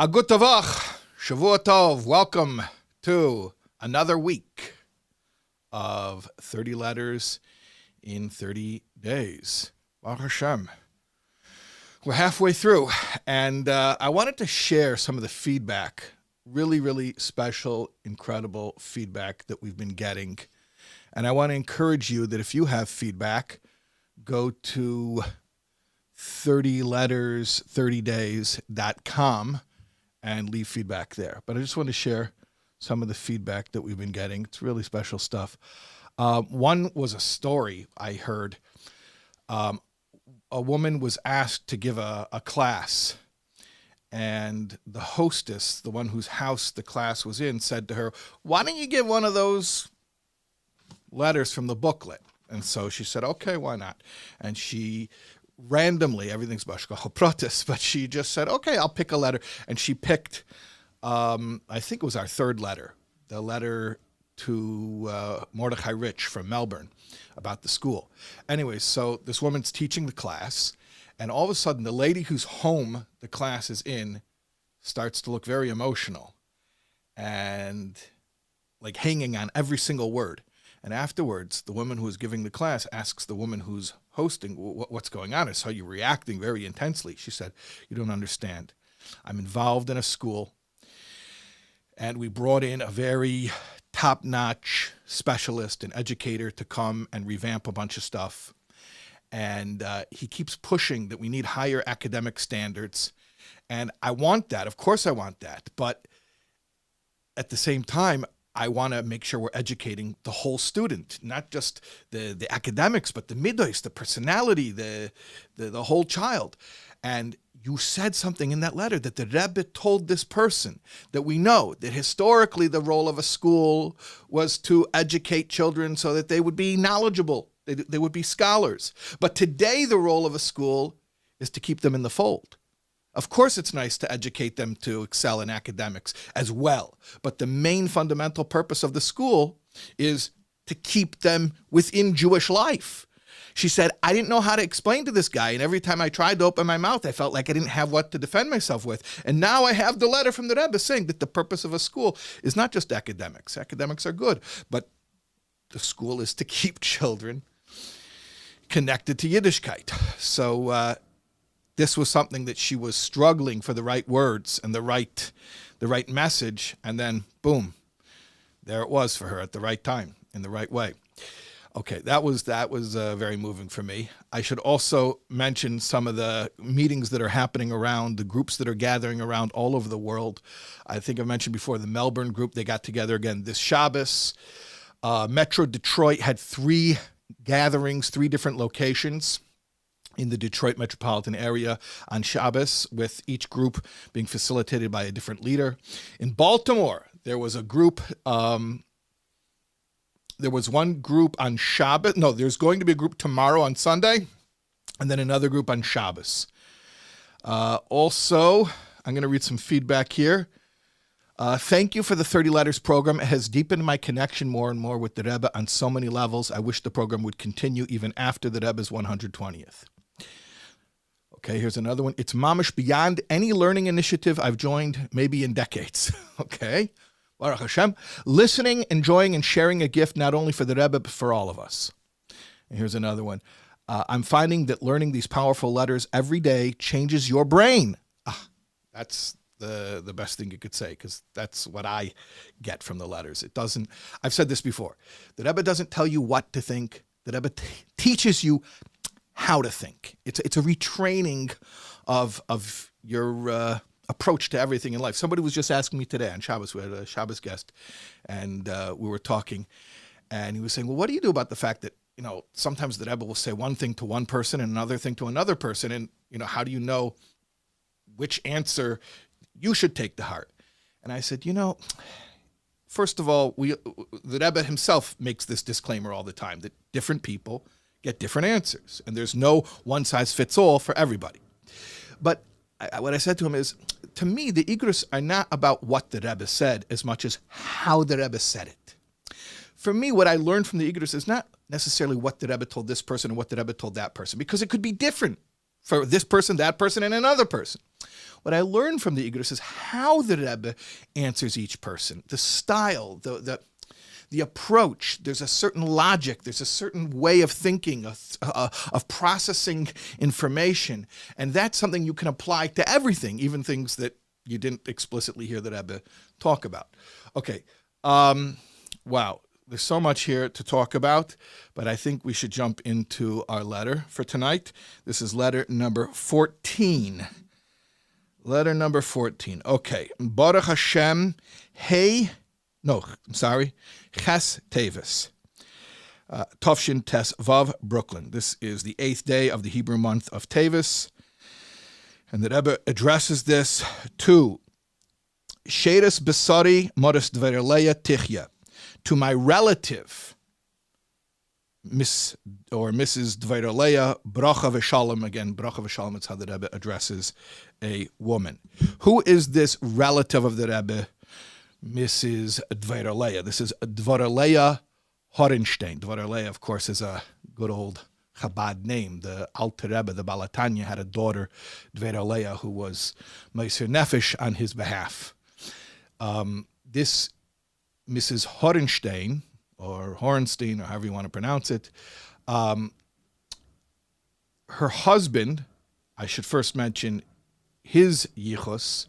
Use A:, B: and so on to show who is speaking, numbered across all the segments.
A: Gut Tavach, Shavua Tov, welcome to another week of 30 letters in 30 days. Baruch Hashem. We're halfway through, and I wanted to share some of the feedback, really special, incredible feedback that we've been getting. And I want to encourage you that if you have feedback, go to 30letters30days.com and leave feedback there. But I just want to share some of the feedback that we've been getting. It's really special stuff. One was a story I heard. A woman was asked to give a class, and the hostess, the one whose house the class was in, said to her, "Why don't you give one of those letters from the booklet?" And so she said, "Okay, why not?" And she randomly, everything's bashkach protis, but she just said, "Okay, I'll pick a letter." And she picked, I think it was our third letter, the letter to Mordechai Rich from Melbourne about the school. Anyway, so this woman's teaching the class, and all of a sudden the lady whose home the class is in starts to look very emotional and like hanging on every single word. And afterwards, the woman who was giving the class asks the woman who's hosting, "What's going on? I saw you reacting very intensely." She said, "You don't understand. I'm involved in a school, and we brought in a very top-notch specialist and educator to come and revamp a bunch of stuff. And he keeps pushing that we need higher academic standards. And I want that. Of course I want that. But at the same time, I want to make sure we're educating the whole student, not just the academics, but the midos, the personality, the whole child." And you said something in that letter that the Rebbe told this person, that we know that historically the role of a school was to educate children so that they would be knowledgeable, they would be scholars. But today the role of a school is to keep them in the fold. Of course, it's nice to educate them to excel in academics as well. But the main fundamental purpose of the school is to keep them within Jewish life. She said, "I didn't know how to explain to this guy, and every time I tried to open my mouth, I felt like I didn't have what to defend myself with. And now I have the letter from the Rebbe saying that the purpose of a school is not just academics. Academics are good, but the school is to keep children connected to Yiddishkeit." So this was something that she was struggling for the right words and the right message, and then boom, there it was for her at the right time, in the right way. Okay, that was very moving for me. I should also mention some of the meetings that are happening around, the groups that are gathering around all over the world. I think I mentioned before the Melbourne group, they got together again this Shabbos. Metro Detroit had 3 gatherings, 3 different locations in the Detroit metropolitan area on Shabbos, with each group being facilitated by a different leader. In Baltimore, there was a group, there was one group on Shabbos. No, there's going to be a group tomorrow on Sunday, and then another group on Shabbos. Also, I'm going to read some feedback here. "Thank you for the 30 Letters program. It has deepened my connection more and more with the Rebbe on so many levels. I wish the program would continue even after the Rebbe's 120th. Okay, here's another one. "It's mamish beyond any learning initiative I've joined maybe in decades." Okay. Baruch Hashem. "Listening, enjoying, and sharing a gift not only for the Rebbe, but for all of us." And here's another one. "I'm finding that learning these powerful letters every day changes your brain." That's the best thing you could say, because that's what I get from the letters. It doesn't, I've said this before, the Rebbe doesn't tell you what to think. The Rebbe teaches you how to think. It's a retraining of your approach to everything in life. Somebody was just asking me today on Shabbos, we had a Shabbos guest, and we were talking, and he was saying, "Well, what do you do about the fact that, sometimes the Rebbe will say one thing to one person and another thing to another person, and, how do you know which answer you should take to heart?" And I said, first of all, the Rebbe himself makes this disclaimer all the time, that different people get different answers, and there's no one-size-fits-all for everybody. But what I said to him is, to me, the Igros are not about what the Rebbe said as much as how the Rebbe said it. For me, what I learned from the Igros is not necessarily what the Rebbe told this person and what the Rebbe told that person, because it could be different for this person, that person, and another person. What I learned from the Igros is how the Rebbe answers each person, the style, the approach. There's a certain logic. There's a certain way of thinking, of processing information. And that's something you can apply to everything, even things that you didn't explicitly hear the Rebbe talk about. Okay. Wow. There's so much here to talk about, but I think we should jump into our letter for tonight. This is letter number 14. Letter number 14. Okay. Baruch Hashem, Ches Tevis. Tovshin Tes Vav, Brooklyn. This is the 8th day of the Hebrew month of Tevis. And the Rebbe addresses this to Sheres Besari Moris Devorah Leah Tichya. To my relative, Miss or Mrs. Devorah Leah, bracha v'shalom. Again, bracha v'shalom, it's how the Rebbe addresses a woman. Who is this relative of the Rebbe, Mrs. Devorah Leah? This is Devorah Leah Horenstein. Devorah Leah, of course, is a good old Chabad name. The Alter Rebbe, the Balatanya, had a daughter, Devorah Leah, who was Meiser Nefesh on his behalf. This Mrs. Horenstein, or Horenstein, or however you want to pronounce it, her husband, I should first mention his yichus,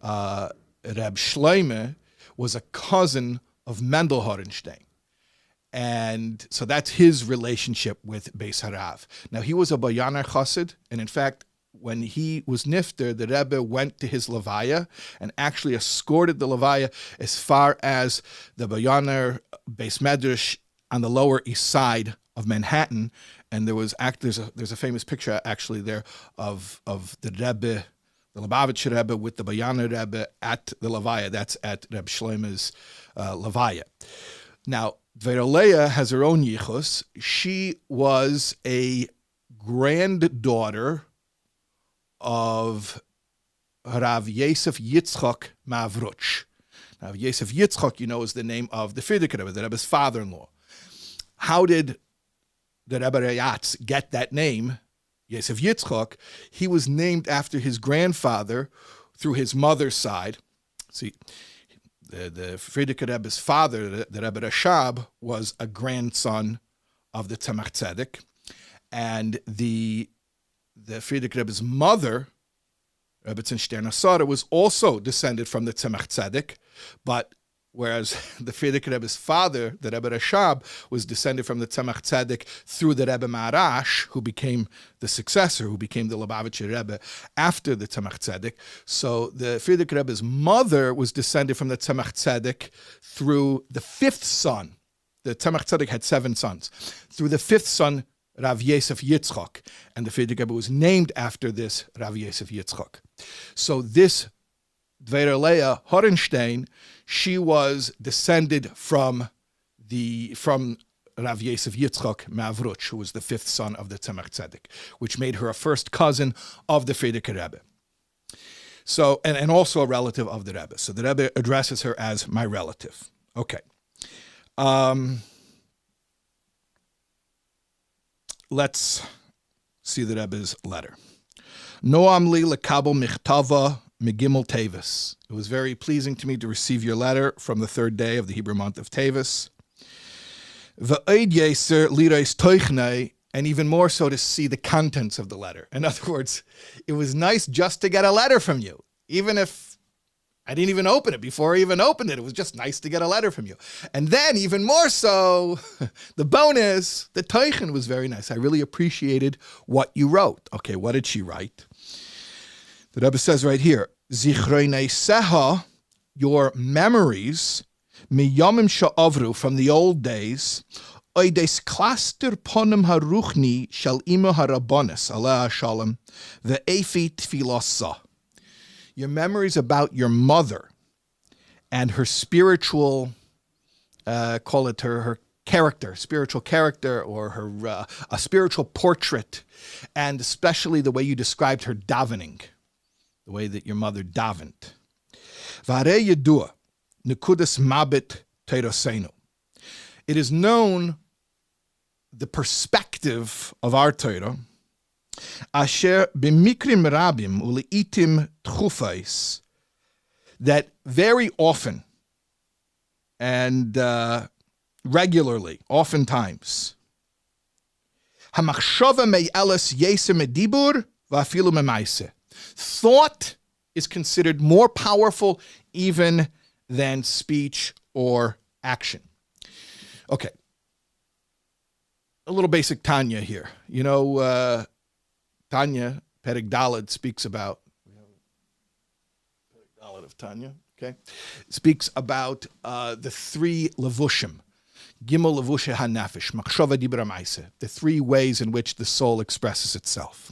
A: Reb Shloime, was a cousin of Mendel Horenstein. And so that's his relationship with Beis Harav. Now, he was a Bayaner Chassid, and in fact, when he was nifter, the Rebbe went to his levaya and actually escorted the levaya as far as the Bayaner Beis Medrash on the Lower East Side of Manhattan. And there's a famous picture actually there of the Rebbe, the Lubavitcher Rebbe with the Bayaner Rebbe at the levaya. That's at Reb Shloime's levaya. Now, Devorah Leah has her own yichus. She was a granddaughter of Rav Yosef Yitzchak Mavruch. Now, Yosef Yitzchak, is the name of the Frierdiker Rebbe, the Rebbe's father-in-law. How did the Rebbe Rayatz get that name, Yosef Yitzchak? He was named after his grandfather through his mother's side. See, the Frierdiker Rebbe's father, the Rebbe Rashab, was a grandson of the Tzemach Tzedek, and the Frierdiker Rebbe's mother, Rebbetzin Stern Asara, was also descended from the Tzemach Tzedek, but whereas the Frierdiker Rebbe's father, the Rebbe Rashab, was descended from the Tzemach Tzedek through the Rebbe Maharash, who became the successor, who became the Lubavitcher Rebbe after the Tzemach Tzedek. So the Frierdiker Rebbe's mother was descended from the Tzemach Tzedek through the fifth son. The Tzemach Tzedek had 7 sons. Through the fifth son, Rav Yosef Yitzchak, and the Frierdiker Rebbe was named after this Rav Yosef Yitzchak. So this Devorah Leah Horenstein, she was descended from Rav Yosef Yitzchak Mavruch, who was the 5th son of the Tzemach Tzedek, which made her a first cousin of the Frierdiker Rebbe. So, and also a relative of the Rebbe. So the Rebbe addresses her as my relative. Okay. Let's see the Rebbe's letter. Noam li lekabel michtava megimel Tevis. It was very pleasing to me to receive your letter from the 3rd day of the Hebrew month of Tevis. V'oid yeser lireis toichnei, and even more so to see the contents of the letter. In other words, it was nice just to get a letter from you, even if I didn't even open it. Before I even opened it, it was just nice to get a letter from you. And then, even more so, the bonus, the Teichen was very nice. I really appreciated what you wrote. Okay, what did she write? The Rebbe says right here, Zichreinei Seha, your memories, miyamim sha'avru, from the old days, oides klaster ponim haruchni shal ima harabonis, aleh shalom, ve'efi tfilasa. Your memories about your mother and her spiritual, call it her character, spiritual character, or her a spiritual portrait, and especially the way you described her davening, the way that your mother davened. V'arei yedua, nekudas mabit teirosenu. It is known the perspective of our Torah asher b'mikrim rabim uleitim tchufais, that very often and regularly, oftentimes, hamachshava me'eles yesem edibur va'afilu memaise. Thought is considered more powerful even than speech or action. Okay. A little basic Tanya here. You know, Tanya, Perek Daled, speaks about, Perek Daled of Tanya, okay, speaks about the three levushim, Gimel levushe hanafesh, machshava dibra ma'aseh, the three ways in which the soul expresses itself.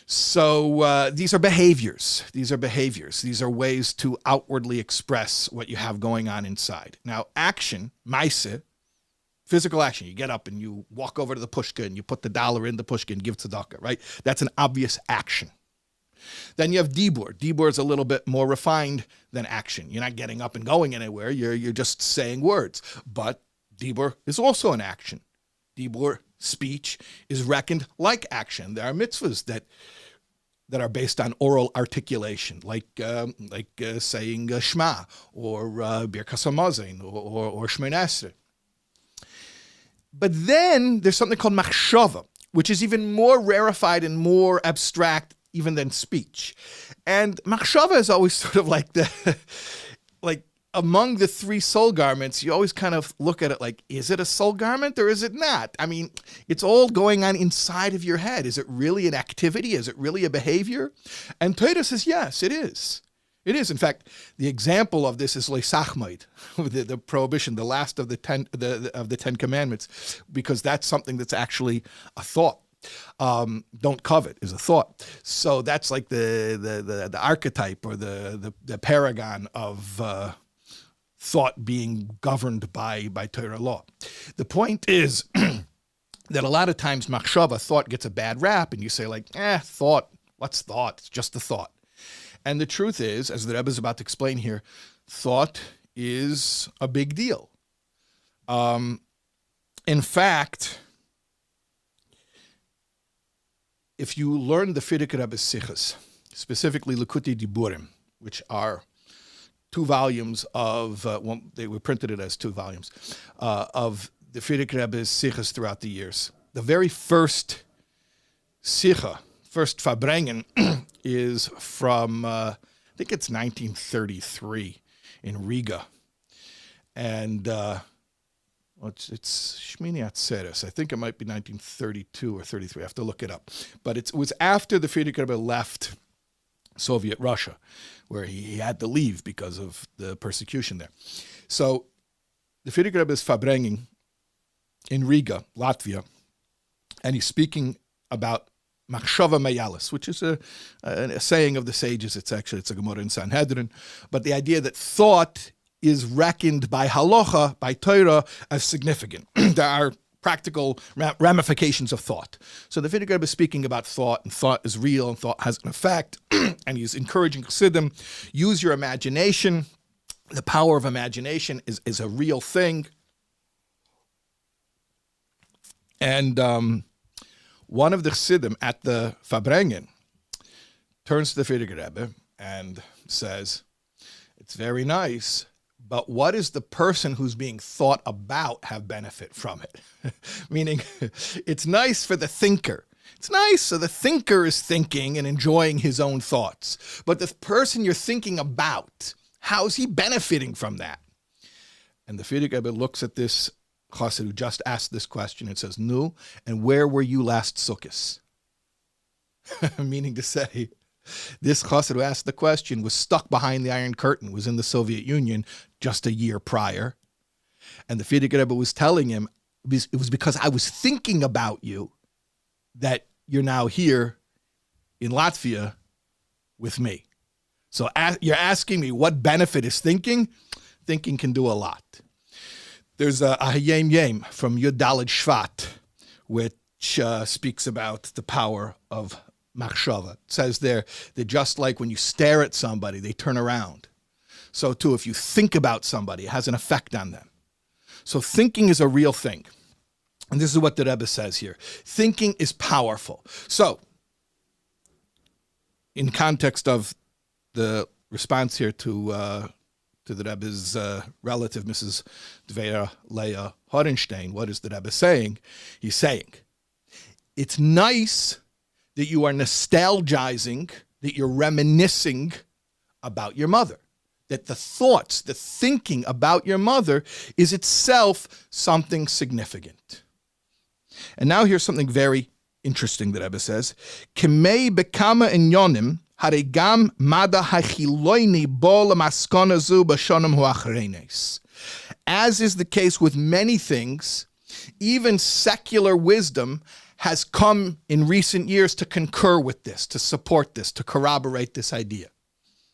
A: So these are behaviors. These are ways to outwardly express what you have going on inside. Now, action, ma'aseh, physical action. You get up and you walk over to the pushka and you put the dollar in the pushka and give tzedakah, right? That's an obvious action. Then you have dibur. Dibur is a little bit more refined than action. You're not getting up and going anywhere. You're just saying words. But dibur is also an action. Dibur, speech, is reckoned like action. There are mitzvahs that are based on oral articulation, like saying Shema or Birkas Hamazon or Shmoneh Esrei. But then there's something called machshava, which is even more rarefied and more abstract even than speech. And machshava is always sort of like among the three soul garments, you always kind of look at it like, is it a soul garment or is it not? I mean, it's all going on inside of your head. Is it really an activity? Is it really a behavior? And Torah says, yes, it is. It is. In fact, the example of this is leisachmaid, the prohibition, the last of the Ten Commandments, because that's something that's actually a thought. Don't covet is a thought. So that's like the archetype or the paragon of thought being governed by Torah law. The point is that a lot of times machshava, thought, gets a bad rap, and you say like, thought, what's thought? It's just a thought. And the truth is, as the Rebbe is about to explain here, thought is a big deal. In fact, if you learn the Frierdiker Rebbe's Sichos, specifically Likutei Diburim, which are 2 volumes of, they were printed it as 2 volumes, of the Frierdiker Rebbe's Sichos throughout the years. The very first Sicha, first Farbrengen, is from, I think it's 1933 in Riga. And it's Shmini Atzeres. I think it might be 1932 or 33. I have to look it up. But it was after the Frierdiker Rebbe left Soviet Russia, where he had to leave because of the persecution there. So the Frierdiker Rebbe is Farbrengen in Riga, Latvia, and he's speaking about machshava me'eles, which is a saying of the sages. It's a Gemara in Sanhedrin. But the idea that thought is reckoned by halacha, by Torah, as significant. There are practical ramifications of thought. So the Frierdiker Rebbe is speaking about thought, and thought is real, and thought has an effect. And he's encouraging Chassidim, use your imagination. The power of imagination is a real thing. And one of the Chassidim at the Farbrengen turns to the Frierdiker Rebbe and says, it's very nice, but what does the person who's being thought about have benefit from it? Meaning, it's nice for the thinker. It's nice, so the thinker is thinking and enjoying his own thoughts. But the person you're thinking about, how's he benefiting from that? And the Frierdiker Rebbe looks at this chassid who just asked this question and says, "No, and where were you last Sukkos?" Meaning to say, this chassid who asked the question was stuck behind the Iron Curtain, was in the Soviet Union just a year prior. And the Frierdiker Rebbe was telling him, it was because I was thinking about you that you're now here in Latvia with me. So you're asking me what benefit is thinking? Thinking can do a lot. There's a Hayem Yem from Yud Daled Shvat, which speaks about the power of machshava. It says there that just like when you stare at somebody, they turn around. So too, if you think about somebody, it has an effect on them. So thinking is a real thing. And this is what the Rebbe says here. Thinking is powerful. So, in context of the response here to the Rebbe's relative, Mrs. Devorah Leah Horenstein, what is the Rebbe saying? He's saying, it's nice that you are nostalgizing, that you're reminiscing about your mother, that the thoughts, the thinking about your mother is itself something significant. And now here's something very interesting that Rebbe says. Kemei bekama inyonim haregam mada hachiloini bol maskona zu b'shonim huachreines. As is the case with many things, even secular wisdom has come in recent years to concur with this, to support this, to corroborate this idea.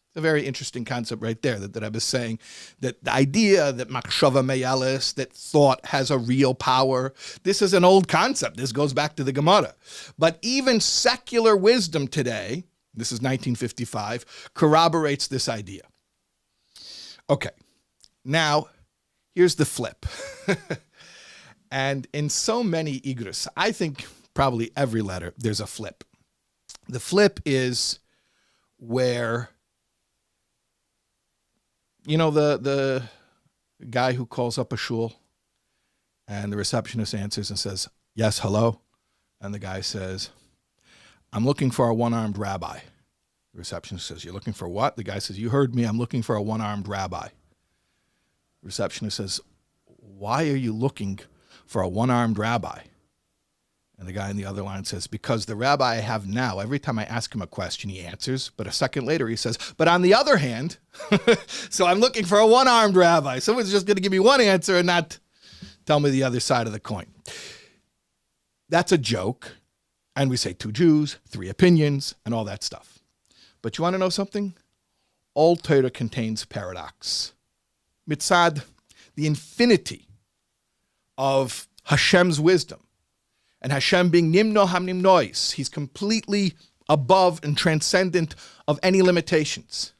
A: It's a very interesting concept right there, that I was saying that the idea that machshava meyalis, that thought has a real power, this is an old concept. This goes back to the Gemara. But even secular wisdom today, this is 1955, corroborates this idea. Okay, now here's the flip. And in so many igros, I think probably every letter, there's a flip. The flip is where, you know, the guy who calls up a shul and the receptionist answers and says, yes, hello. And the guy says, I'm looking for a one-armed rabbi. The receptionist says, you're looking for what? The guy says, you heard me, I'm looking for a one-armed rabbi. The receptionist says, why are you looking for a one-armed rabbi? And the guy in the other line says, because the rabbi I have now, every time I ask him a question, he answers. But a second later, he says, but on the other hand, so I'm looking for a one-armed rabbi. Someone's just going to give me one answer and not tell me the other side of the coin. That's a joke. And we say 2 Jews, 3 opinions, and all that stuff. But you want to know something? All Torah contains paradox. Mitzad, the infinity of Hashem's wisdom, and Hashem being nimno hamnimnois, he's completely above and transcendent of any limitations.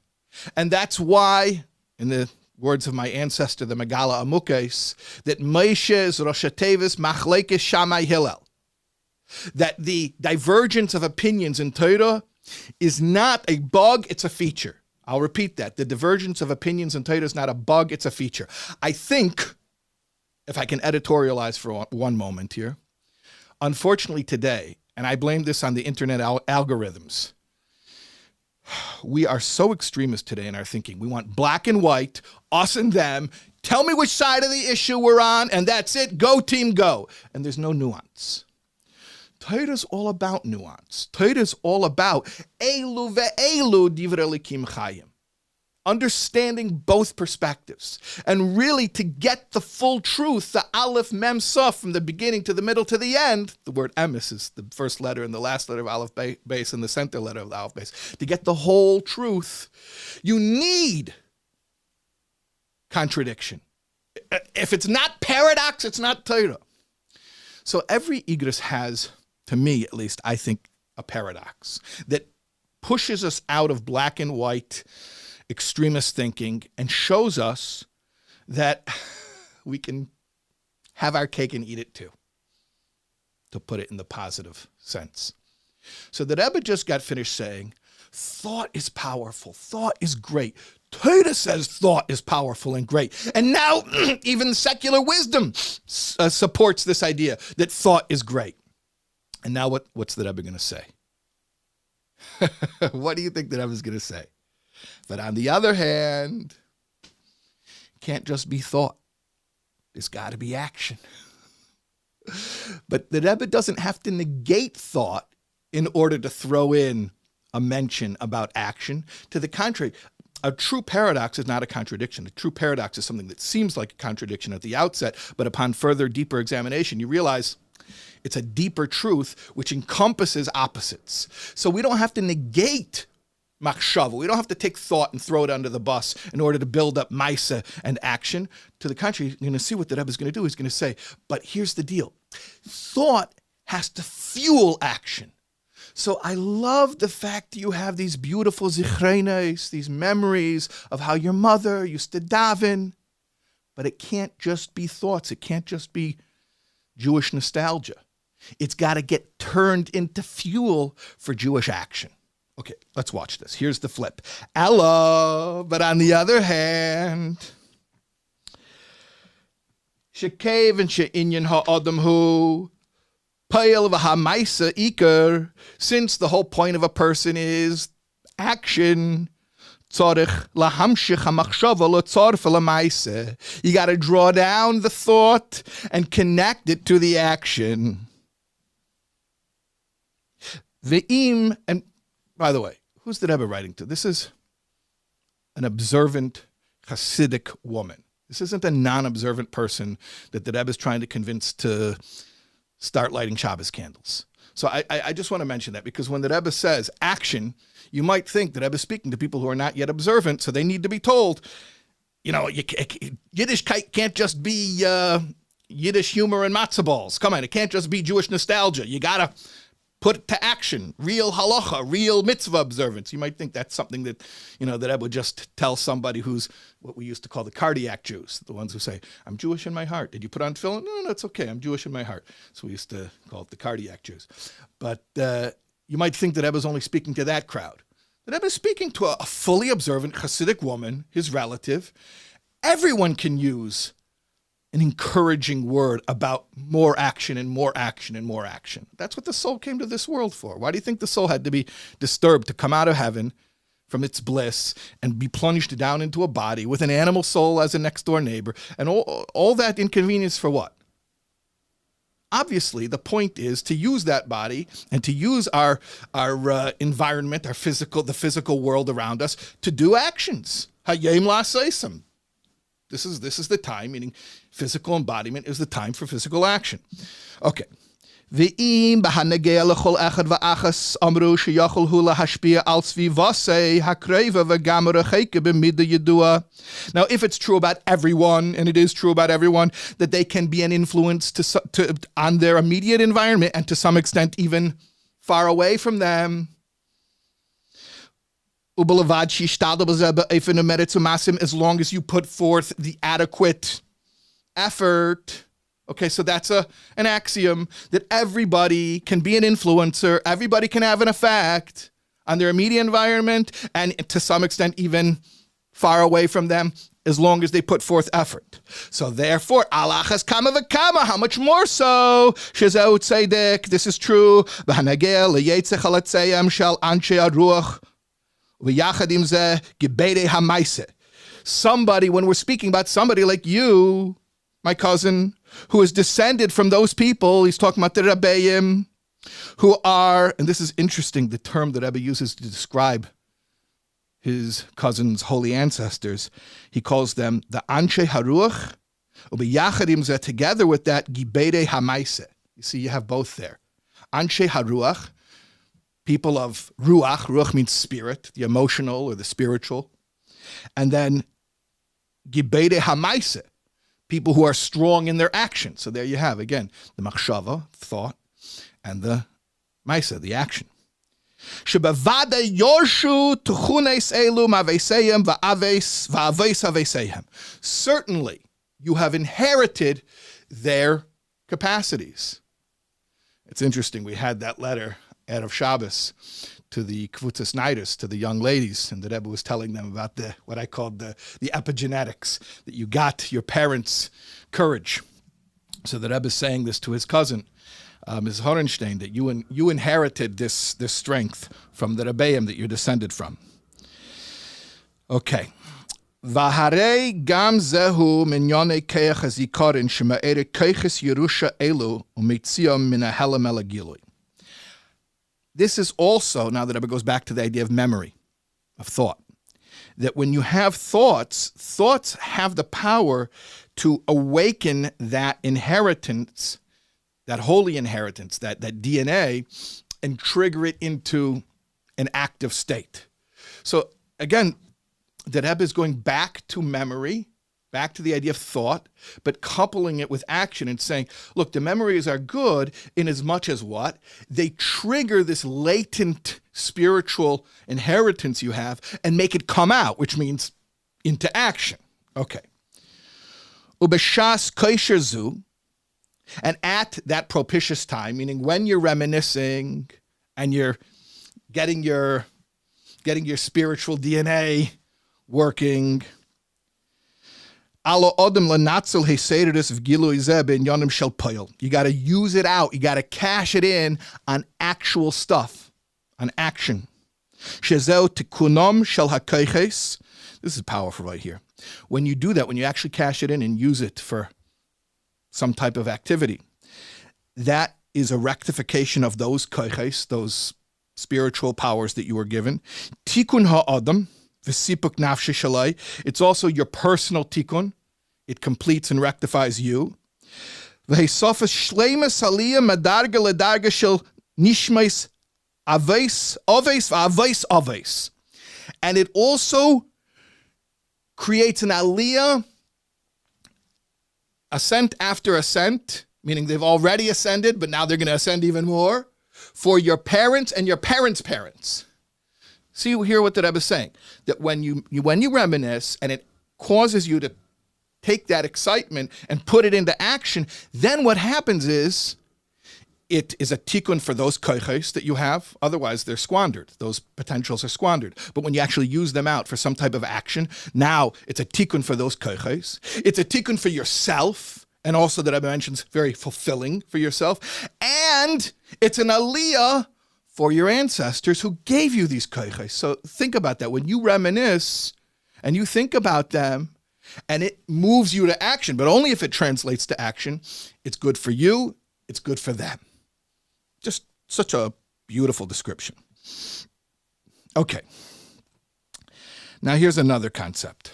A: And that's why, in the words of my ancestor, the Megala Amukes, that Moshe is Rosh HaTevis Machlekes Shammai Hillel. That the divergence of opinions in Torah is not a bug, it's a feature. I'll repeat that. The divergence of opinions in Torah is not a bug, it's a feature. I think, if I can editorialize for one moment here, unfortunately today, and I blame this on the internet algorithms, we are so extremist today in our thinking. We want black and white, us and them. Tell me which side of the issue we're on, and that's it. Go team, go. And there's no nuance. Torah's all about nuance. Torah's all about elu ve'elu divrei Elokim chayim. Understanding both perspectives. And really, to get the full truth, the Aleph Mem Saf, from the beginning to the middle to the end, the word emes is the first letter and the last letter of Aleph base and the center letter of the Aleph base. To get the whole truth, you need contradiction. If it's not paradox, it's not Torah. So every igros has, to me at least, I think, a paradox that pushes us out of black and white extremist thinking and shows us that we can have our cake and eat it too, to put it in the positive sense. So the Rebbe just got finished saying, thought is powerful, thought is great. Torah says thought is powerful and great. And now even secular wisdom supports this idea that thought is great. And now what's the Rebbe going to say? What do you think the Rebbe is going to say? But on the other hand, can't just be thought. There's got to be action. But the Rebbe doesn't have to negate thought in order to throw in a mention about action. To the contrary, a true paradox is not a contradiction. A true paradox is something that seems like a contradiction at the outset, but upon further, deeper examination, you realize it's a deeper truth which encompasses opposites. So we don't have to negate machshava. We don't have to take thought and throw it under the bus in order to build up maisa and action. To the contrary, you're going to see what the Rebbe is going to do. He's going to say, but here's the deal. Thought has to fuel action. So I love the fact that you have these beautiful zichreines, these memories of how your mother used to daven, but it can't just be thoughts. It can't just be Jewish nostalgia. It's got to get turned into fuel for Jewish action. Okay, let's watch this. Here's the flip. Ella, but on the other hand, shekev and she'inyan ha'adam hu payel v'ha'maisa iker, since the whole point of a person is action, tzorich lahamshich ha'machshava l'tzorfa l'maisa. You got to draw down the thought and connect it to the action. Ve'im, and by the way, who's the Rebbe writing to? This is an observant Hasidic woman. This isn't a non-observant person that the Rebbe is trying to convince to start lighting Shabbos candles. So I just want to mention that, because when the Rebbe says action, you might think the Rebbe is speaking to people who are not yet observant, so they need to be told, Yiddishkeit can't just be Yiddish humor and matzah balls. Come on, it can't just be Jewish nostalgia. You got to put it to action, real halacha, real mitzvah observance. You might think that's something that, that I would just tell somebody who's what we used to call the cardiac Jews, the ones who say, I'm Jewish in my heart. Did you put on tefillin? No, it's okay. I'm Jewish in my heart. So we used to call it the cardiac Jews. But you might think that Rebbe was only speaking to that crowd. The Rebbe is speaking to a fully observant Hasidic woman, his relative. Everyone can use an encouraging word about more action and more action and more action. That's what the soul came to this world for. Why do you think the soul had to be disturbed to come out of heaven from its bliss and be plunged down into a body with an animal soul as a next door neighbor, and all that inconvenience for what? Obviously, the point is to use that body and to use our environment, the physical world around us, to do actions. Hayem la'aseisim. This is the time, meaning physical embodiment is the time for physical action. Okay. Ve'im b'hanegea l'chol echad v'achas amru sheyachol hu lahashpia al tzvivasei hakreva v'gam recheke b'mida yedua. Now, if it's true about everyone, and it is true about everyone, that they can be an influence on their immediate environment and to some extent even far away from them, as long as you put forth the adequate effort. Okay, so that's an axiom that everybody can be an influencer, everybody can have an effect on their immediate environment and to some extent even far away from them, as long as they put forth effort. So therefore, alachas kama v'kama, how much more so? Shezeu tzedek, this is true. V'hanagel leyetzech alatzeyam shel anshe aruach. Somebody, when we're speaking about somebody like you, my cousin, who is descended from those people, he's talking about the Rebbeim, who are, and this is interesting, the term that Rebbe uses to describe his cousin's holy ancestors, he calls them the Anshe Haruach, together with that, Gibede Hamaise. You see, you have both there. Anshe Haruach, people of ruach. Ruach means spirit, the emotional or the spiritual. And then gibede hamaise, people who are strong in their action. So there you have, again, the machshava, thought, and the maisa, the action. Shebavada yorshu tuchunes elu maveseyem va'aves aveseyem. Certainly, you have inherited their capacities. It's interesting, we had that letter out of Shabbos to the Kvutzas Nidus, to the young ladies, and the Rebbe was telling them about what I called the epigenetics, that you got your parents' courage. So the Rebbe is saying this to his cousin, Ms. Horenstein, that you inherited this strength from the Rebbeim that you're descended from. Okay. Vaharei gam zehu minyone keach hazikarin shema'ere keiches Yerusha elu umitziam min ahelam elagilui. This is also, now that it goes back to the idea of memory, of thought, that when you have thoughts have the power to awaken that inheritance, that holy inheritance, that DNA, and trigger it into an active state. So again, the Rebbe is going back to memory, back to the idea of thought, but coupling it with action and saying, look, the memories are good in as much as what? They trigger this latent spiritual inheritance you have and make it come out, which means into action. Okay. Ubeshas kaisher zu, And at that propitious time, meaning when you're reminiscing and you're getting your spiritual DNA working, you got to use it out. You got to cash it in on actual stuff, on action. This is powerful right here. When you do that, when you actually cash it in and use it for some type of activity, that is a rectification of those koiches, those spiritual powers that you were given. Tikkun ha'adam v'sipuk nafshi shalai. It's also your personal tikkun. It completes and rectifies you. V'heisofas shleimas aliyah madarga ledarga shel nishmais aves aves. And it also creates an aliyah, ascent after ascent, meaning they've already ascended, but now they're going to ascend even more, for your parents and your parents' parents. See here what the Rebbe is saying, that when you reminisce and it causes you to take that excitement and put it into action, then what happens is it is a tikkun for those koiches that you have. Otherwise, they're squandered. Those potentials are squandered. But when you actually use them out for some type of action, now it's a tikkun for those koiches. It's a tikkun for yourself, and also that I mentioned, very fulfilling for yourself. And it's an aliyah for your ancestors who gave you these koiches. So think about that. When you reminisce and you think about them, and it moves you to action, but only if it translates to action, it's good for you, it's good for them. Just such a beautiful description. Okay. Now here's another concept.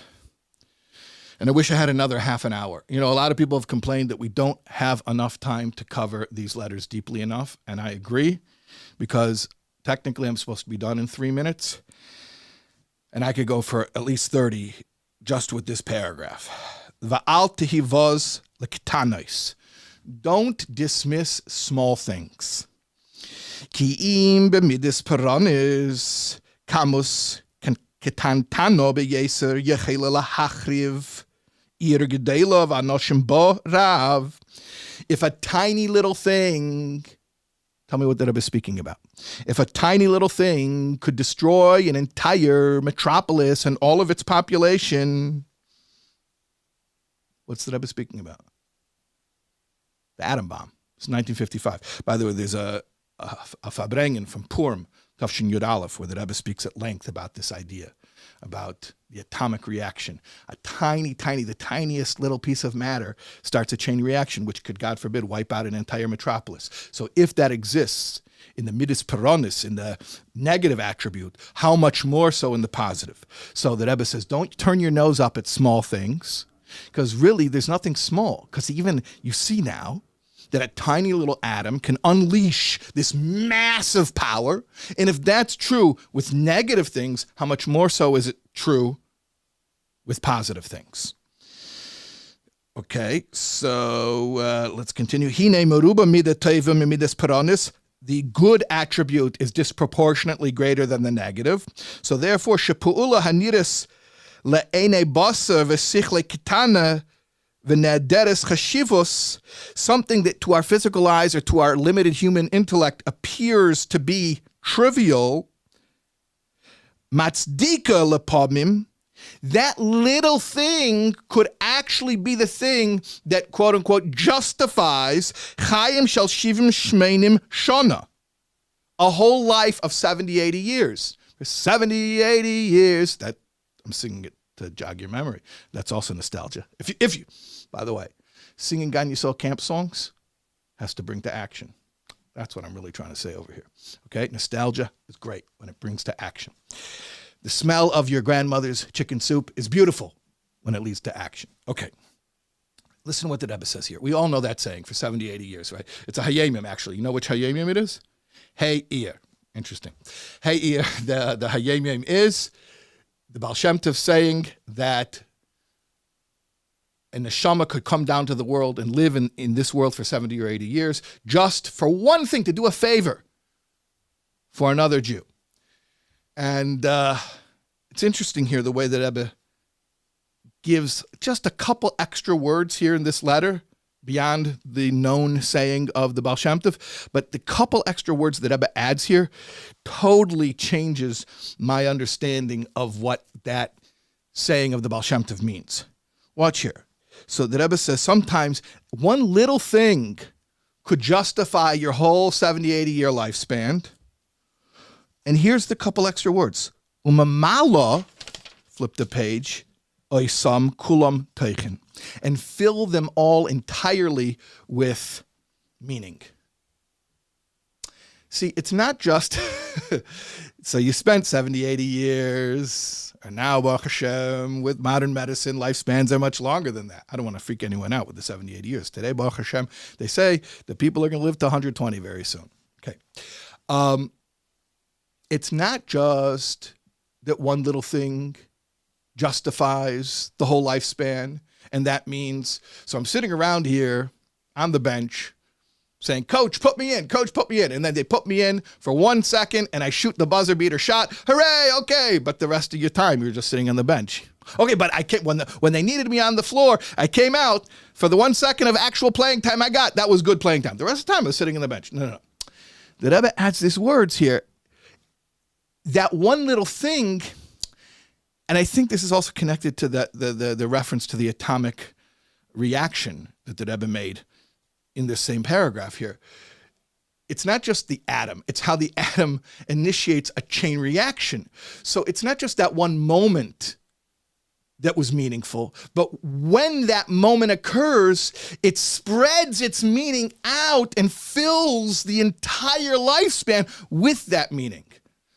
A: And I wish I had another half an hour. You know, a lot of people have complained that we don't have enough time to cover these letters deeply enough. And I agree, because technically I'm supposed to be done in 3 minutes. And I could go for at least 30 just with this paragraph. Va'al tehivos lektanos. Don't dismiss small things. Ki'im b'midas paranis kamus ketantano beyeser yechela lahachriv ir gedela v'anoshim bo rav. If a tiny little thing, tell me what the Rebbe is speaking about. If a tiny little thing could destroy an entire metropolis and all of its population, what's the Rebbe speaking about? The atom bomb. It's 1955. By the way, there's a Fabrengen from Purim, Tafshin Yud Aleph, where the Rebbe speaks at length about this idea, about the atomic reaction. A the tiniest little piece of matter starts a chain reaction, which could, God forbid, wipe out an entire metropolis. So if that exists in the midas peronis, in the negative attribute, how much more so in the positive? So the Rebbe says, don't turn your nose up at small things, because really there's nothing small. Because even you see now that a tiny little atom can unleash this massive power. And if that's true with negative things, how much more so is it true with positive things? Okay, so let's continue. Hine meruba mida teva midas paranis. The good attribute is disproportionately greater than the negative. So therefore, shepu'ula haniris le'ene basa v'sichle kitana v'nederes chashivos, something that to our physical eyes or to our limited human intellect appears to be trivial, matzdika lepamim, that little thing could actually be the thing that, quote unquote, justifies chayim shel shivim shmeinim shana, a whole life of 70, 80 years. For 70, 80 years, that I'm singing it to jog your memory. That's also nostalgia. If you, by the way, singing Gan Yisrael camp songs has to bring to action. That's what I'm really trying to say over here. Okay, nostalgia is great when it brings to action. The smell of your grandmother's chicken soup is beautiful when it leads to action. Okay, listen to what the Rebbe says here. We all know that saying for 70, 80 years, right? It's a hayemim, actually. You know which hayemim it is? Hey, ear. Interesting. Hey, ear. The hayemim is the Baal Shem Tov saying that a neshama could come down to the world and live in this world for 70 or 80 years just for one thing, to do a favor for another Jew. And it's interesting here the way that Rebbe gives just a couple extra words here in this letter beyond the known saying of the Baal Shem Tov, but the couple extra words that Rebbe adds here totally changes my understanding of what that saying of the Baal Shem Tov means. Watch here. So the Rebbe says sometimes one little thing could justify your whole 70, 80-year lifespan. And here's the couple extra words. Umamala, flip the page, oisam kulam teichen, and fill them all entirely with meaning. See, it's not just, so you spent 70, 80 years, and now, Baruch Hashem, with modern medicine, lifespans are much longer than that. I don't want to freak anyone out with the 70, 80 years. Today, Baruch Hashem, they say that people are going to live to 120 very soon. Okay. It's not just that one little thing justifies the whole lifespan, and that means, so I'm sitting around here on the bench saying, Coach, put me in, Coach, put me in. And then they put me in for 1 second and I shoot the buzzer beater shot. Hooray, okay. But the rest of your time, you're just sitting on the bench. Okay, but I came, when they needed me on the floor, I came out for the 1 second of actual playing time I got. That was good playing time. The rest of the time I was sitting on the bench. No. The Rebbe adds these words here. That one little thing, and I think this is also connected to the reference to the atomic reaction that the Rebbe made in this same paragraph here. It's not just the atom, it's how the atom initiates a chain reaction. So it's not just that one moment that was meaningful, but when that moment occurs, it spreads its meaning out and fills the entire lifespan with that meaning.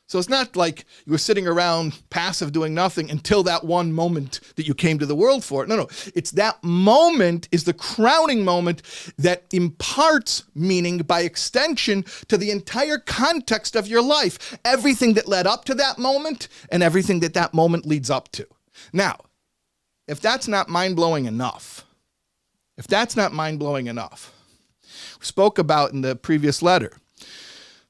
A: So it's not like you were sitting around passive doing nothing until that one moment that you came to the world for. No. It's that moment is the crowning moment that imparts meaning by extension to the entire context of your life. Everything that led up to that moment and everything that that moment leads up to. Now, if that's not mind-blowing enough, we spoke about in the previous letter,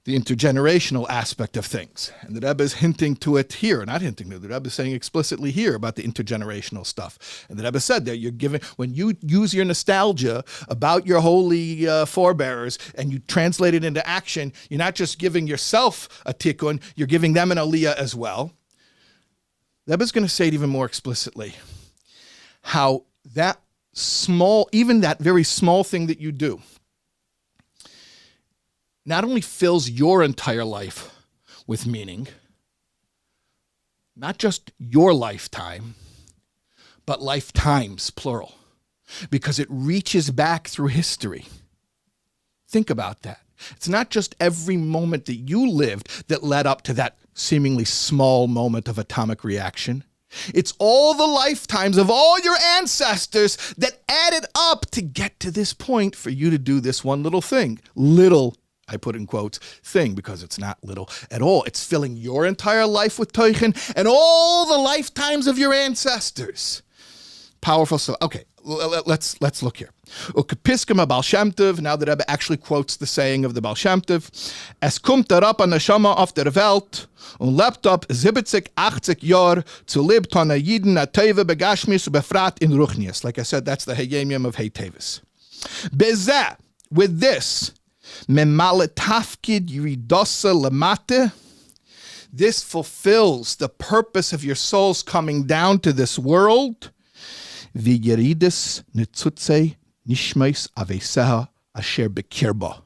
A: the intergenerational aspect of things. And the Rebbe is hinting to it here, not hinting to it, the Rebbe is saying explicitly here about the intergenerational stuff. And the Rebbe said that you're giving, when you use your nostalgia about your holy forebearers and you translate it into action, you're not just giving yourself a tikkun, you're giving them an aliyah as well. The Rebbe is going to say it even more explicitly, how that small, even that very small thing that you do, not only fills your entire life with meaning, not just your lifetime, but lifetimes, plural, because it reaches back through history. Think about that. It's not just every moment that you lived that led up to that seemingly small moment of atomic reaction. It's all the lifetimes of all your ancestors that added up to get to this point for you to do this one little thing. Little, I put in quotes, thing, because it's not little at all. It's filling your entire life with teichen and all the lifetimes of your ancestors. Powerful stuff. Okay, let's look here. Ukepiskema Baal Shem Tov, now the Rebbe actually quotes the saying of the Baal Shem Tov, Es kommt herab an Neshama auf der Welt und lebt ab 70, 80 Jahr zu lebt an a Yidin a Teve begashmis befrat in Ruchnias. Like I said, that's the Heyemim of Hey Tevis. Bezeh, with this, Memaletafkid Yiridosa Lamate, this fulfills the purpose of your soul's coming down to this world. V'yeridis nitzutze nishmeis aveseha asher bekirba.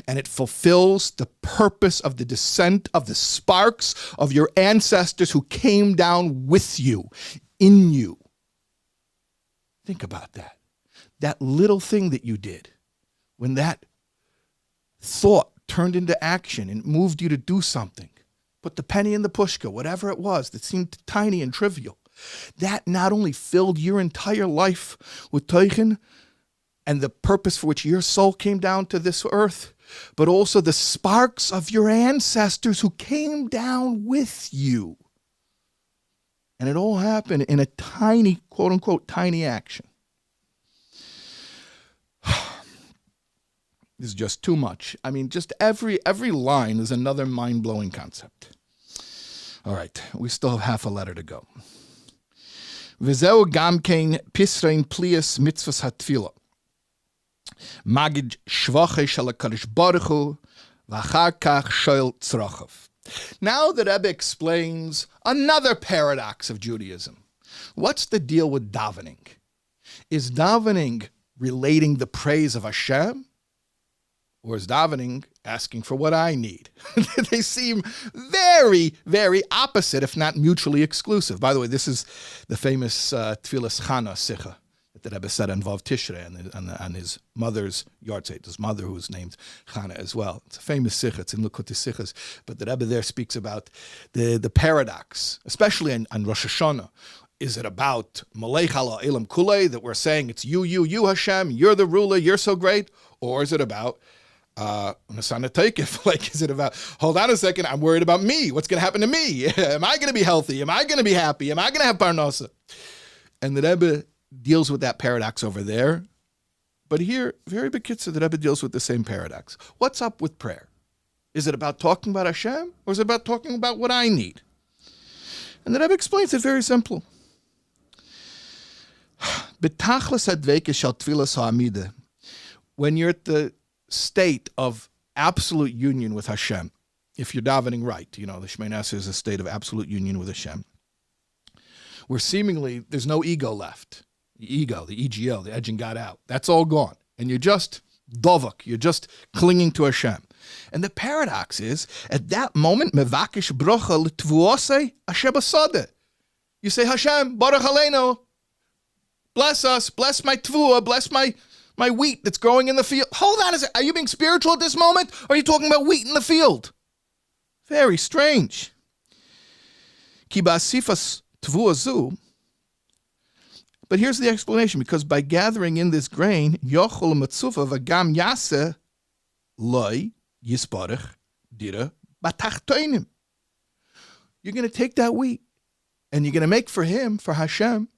A: And it fulfills the purpose of the descent of the sparks of your ancestors who came down with you, in you. Think about that. That little thing that you did, when that thought turned into action and moved you to do something, put the penny in the pushka, whatever it was that seemed tiny and trivial, that not only filled your entire life with teichen and the purpose for which your soul came down to this earth, but also the sparks of your ancestors who came down with you. And it all happened in a tiny, quote unquote, tiny action. This is just too much. I mean, just every line is another mind-blowing concept. All right, we still have half a letter to go. V'zeu gam kein pisrein plias mitzvos hatfila. Magid shvache shel HaKadosh Baruch Hu, v'achar kach shoel tzrochav. Now the Rebbe explains another paradox of Judaism. What's the deal with davening? Is davening relating the praise of Hashem? Or is davening asking for what I need? They seem very, very opposite, if not mutually exclusive. By the way, this is the famous Tfilas Chana Sikha that the Rebbe said on Vav Tishrei, on his mother's yahrzeit, his mother who was named Chana as well. It's a famous Sikha, it's in Likutei Sichos, but the Rebbe there speaks about the paradox, especially on Rosh Hashanah. Is it about Malech ala Elam Kulei, that we're saying it's you, Hashem, you're the ruler, you're so great? Or is it about Nasana Taikif? Like, is it about, hold on a second, I'm worried about me. What's going to happen to me? Am I going to be healthy? Am I going to be happy? Am I going to have parnasa? And the Rebbe deals with that paradox over there. But here, very bekitzer, the Rebbe deals with the same paradox. What's up with prayer? Is it about talking about Hashem? Or is it about talking about what I need? And the Rebbe explains it very simple. When you're at the state of absolute union with Hashem, if you're davening right, the Shemoneh Esrei is a state of absolute union with Hashem, where seemingly there's no ego left. The ego, the ego, the edging got out. That's all gone. And you're just dovak, you're just clinging to Hashem. And the paradox is, at that moment, mevakish brocha l'tvuose Hashem asada. You say, Hashem, baruch aleinu, bless us, bless my tvua, bless my wheat that's growing in the field. Hold on a second. Are you being spiritual at this moment? Or are you talking about wheat in the field? Very strange. Ki ba'asifas tvua zu. But here's the explanation. Because by gathering in this grain, yochol matzufa v'gam yaseh loy yisparich dira batachtoinim. You're going to take that wheat and you're going to make for him, for Hashem,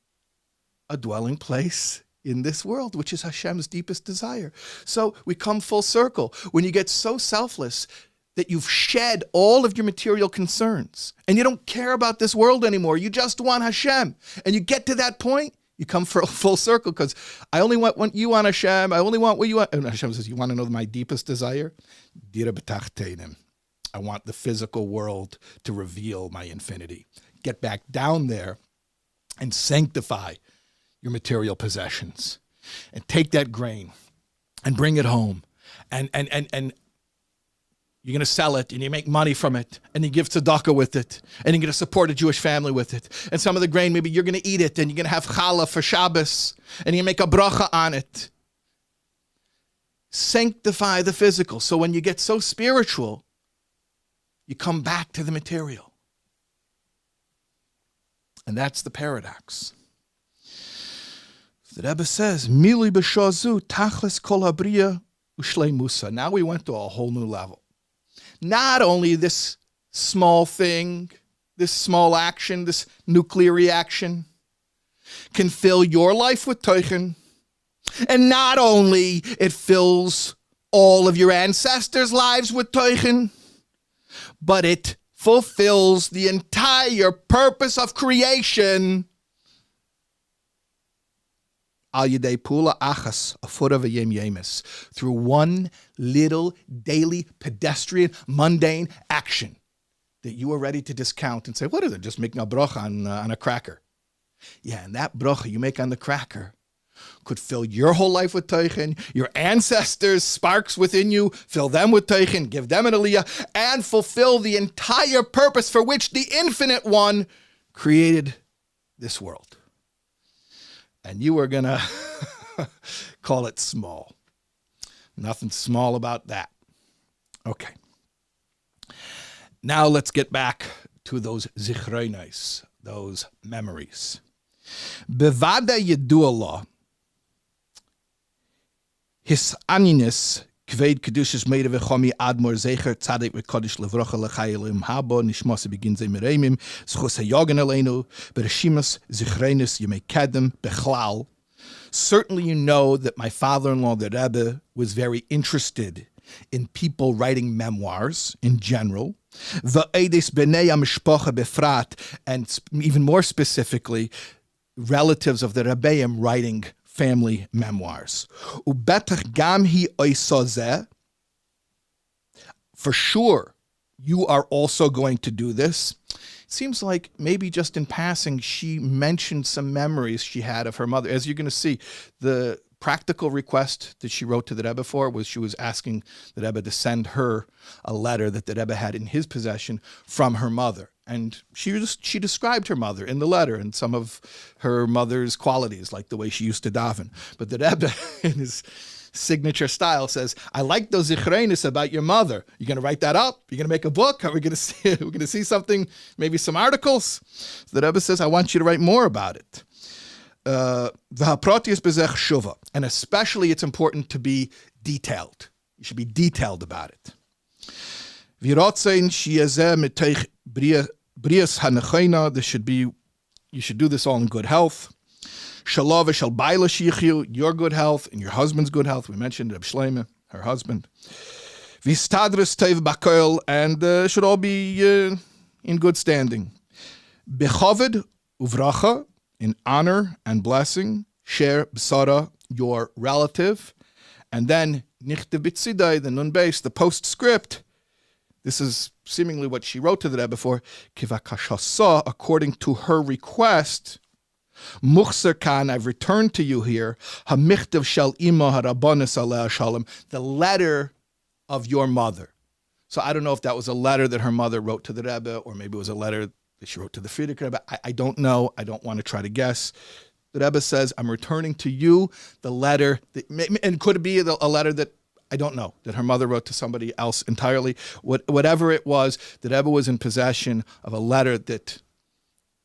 A: a dwelling place in this world, which is Hashem's deepest desire. So we come full circle. When you get so selfless that you've shed all of your material concerns and you don't care about this world anymore, you just want Hashem, and you get to that point, you come for a full circle, because I only want you on Hashem, I only want what you want. And Hashem says, you want to know my deepest desire? Dira b'tachtenim. I want the physical world to reveal my infinity. Get back down there and sanctify your material possessions, and take that grain and bring it home, and you're going to sell it, and you make money from it, and you give tzedakah with it, and you're going to support a Jewish family with it. And some of the grain, maybe you're going to eat it, and you're going to have challah for Shabbos, and you make a bracha on it. Sanctify the physical, so when you get so spiritual, you come back to the material. And that's the paradox. The Rebbe says, Mili b'shazu tachlis kol habriya ushlei musa. Now we went to a whole new level. Not only this small thing, this small action, this nuclear reaction can fill your life with teichen, and not only it fills all of your ancestors' lives with teichen, but it fulfills the entire purpose of creation. Through one little daily pedestrian mundane action that you are ready to discount and say, what is it? Just making a bracha on a cracker. Yeah, and that bracha you make on the cracker could fill your whole life with teichen, your ancestors' sparks within you, fill them with teichen, give them an aliyah, and fulfill the entire purpose for which the Infinite One created this world. And you are going to call it small. Nothing small about that. Okay. Now let's get back to those zichronos, those memories. Bevada yedu'allah, his aninus kveid kedushas meida v'chomi admor zecher tzadik v'kodesh levrocha l'chayelim habo nishmos begin ze mereimim zchus hayogen aleinu bereshimas zichrenus yemei kedem bechlal. Certainly you know that my father-in-law, the Rebbe, was very interested in people writing memoirs in general, v'edes b'nei ha-mishpacha befrat, and even more specifically, relatives of the Rebbeim writing family memoirs. Ubetach gam hi oisozeh. For sure, you are also going to do this. It seems like maybe just in passing, she mentioned some memories she had of her mother. As you're going to see, the practical request that she wrote to the Rebbe for was she was asking the Rebbe to send her a letter that the Rebbe had in his possession from her mother. And she described her mother in the letter and some of her mother's qualities, like the way she used to daven. But the Rebbe, in his signature style, says, I like those zichreinis about your mother. You're going to write that up? You're going to make a book? Are we going to see something, maybe some articles? So the Rebbe says, I want you to write more about it. And especially it's important to be detailed. You should be detailed about it. This should be, you should do this all in good health. Your good health and your husband's good health. We mentioned Reb Shleima, her husband. And should all be in good standing. Bechaved uvracha, in honor and blessing. Share b'sara, your relative. And then nichte b'tzidai, the nun base, the postscript. This is seemingly what she wrote to the Rebbe for. Kivakashasa, according to her request. Muchser kan, I've returned to you here. Hamichtav shel ima harabanis aleh shalom, the letter of your mother. So I don't know if that was a letter that her mother wrote to the Rebbe, or maybe it was a letter that she wrote to the Frierdiker Rebbe. I don't know. I don't want to try to guess. The Rebbe says, I'm returning to you the letter, and could it be a letter that I don't know, that her mother wrote to somebody else entirely? Whatever it was, the Rebbe was in possession of a letter that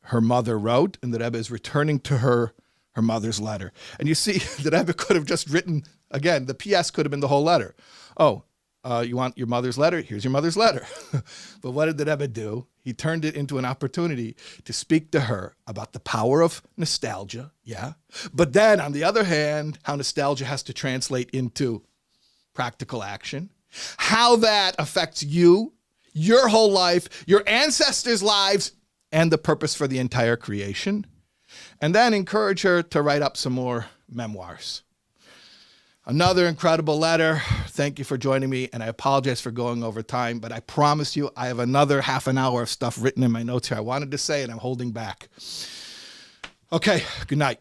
A: her mother wrote, and the Rebbe is returning to her mother's letter. And you see, the Rebbe could have just written, again, the PS could have been the whole letter. Oh, you want your mother's letter? Here's your mother's letter. But what did the Rebbe do? He turned it into an opportunity to speak to her about the power of nostalgia, yeah. But then, on the other hand, how nostalgia has to translate into practical action, how that affects you, your whole life, your ancestors' lives, and the purpose for the entire creation. And then encourage her to write up some more memoirs. Another incredible letter. Thank you for joining me, and I apologize for going over time, but I promise you I have another half an hour of stuff written in my notes here I wanted to say, and I'm holding back. Okay, good night.